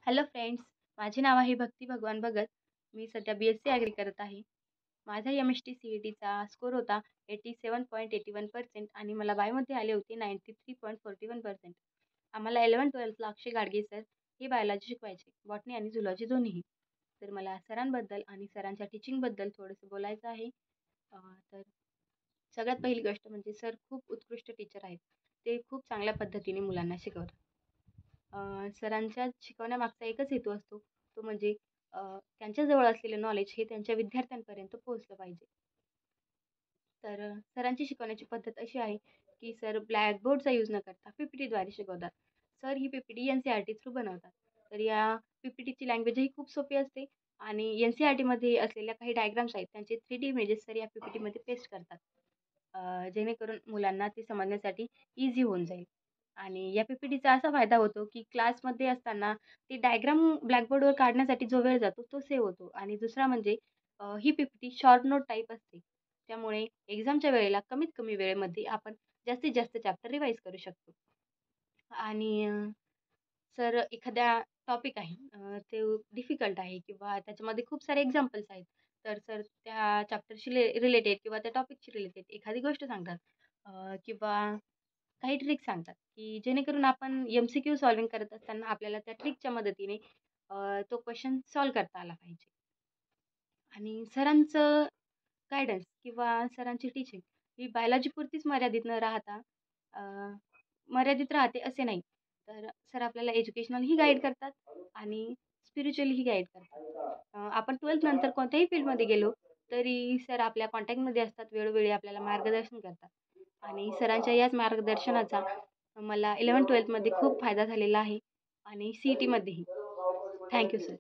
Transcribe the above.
Hello friends, माझे नाव आहे भक्ती भगवान भगत. मी सध्या BSc ॲग्री करत आहे. माझा MST CETचा स्कोर होता 87.81% आणि मला बायोमध्ये आले होते 93.41%. आम्हाला 11th-12thला अक्षय गाडगे सर हे बायोलॉजी शिकवायचे, बॉटनी आणि झुलॉजी दोन्हीही. तर मला सरांबद्दल आणि सरांच्या टीचिंगबद्दल थोडंसं बोलायचं आहे. तर सगळ्यात पहिली गोष्ट म्हणजे सर खूप उत्कृष्ट टीचर आहेत. ते खूप चांगल्या पद्धतीने मुलांना शिकवतात. सरांच्या शिकवण्यामागचा एकच हेतू असतो, तो म्हणजे त्यांच्याजवळ असलेलं नॉलेज हे त्यांच्या विद्यार्थ्यांपर्यंत पोहोचलं पाहिजे. तर सरांची शिकवण्याची पद्धत अशी आहे, की सर ब्लॅकबोर्डचा यूज न करता PPTद्वारे शिकवतात. सर ही PPT NCERT थ्रू बनवतात. तर या PPTची लँग्वेजही खूप सोपी असते आणि NCERTमध्ये असलेल्या काही डायग्राम्स आहेत, त्यांचे 3D इमेजेस सर या PPTमध्ये पेस्ट करतात. जेणेकरून मुलांना ते समजण्यासाठी ईझी होऊन जाईल. आणि या PPTचा असा फायदा होतो, की क्लासमध्ये असताना ती डायग्राम ब्लॅकबोर्डवर काढण्यासाठी जो वेळ जातो तो सेव्ह होतो आणि दुसरा म्हणजे ही PPT शॉर्ट नोट टाइप असते. त्यामुळे एक्झामच्या वेळेला कमीत कमी वेळेमध्ये आपण जास्तीत जास्त चॅप्टर रिवाईज करू शकतो. आणि सर एखाद्या टॉपिक आहे ते डिफिकल्ट आहे किंवा त्याच्यामध्ये खूप सारे एक्झाम्पल्स आहेत. तर सर त्या चॅप्टरशी रिलेटेड किंवा त्या टॉपिकशी रिलेटेड एखादी गोष्ट सांगतात किंवा काही ट्रिक सांगतात, की जेणेकरून आपण MCQ सॉल्व्हिंग करत असताना आपल्याला त्या ट्रिकच्या मदतीने तो क्वेशन सॉल्व्ह करता आला पाहिजे. आणि सरांचं गाईडन्स किंवा सरांची टीचिंग ही बायोलॉजीपुरतीच मर्यादित न राहता अ, मर्यादित राहते असे नाही. तर सर आपल्याला एज्युकेशनलही गाईड करतात आणि स्पिरिच्युअलीही गाईड करतात. आपण 12th नंतर कोणत्याही फील्डमध्ये गेलो तरी सर आपल्या कॉन्टॅक्टमध्ये असतात. वेळोवेळी आपल्याला मार्गदर्शन करतात आणि सरांच्या याच मार्गदर्शनाचा मला 11th-12thमध्ये खूप फायदा झालेला आहे आणि CETमध्येही. Thank you sir.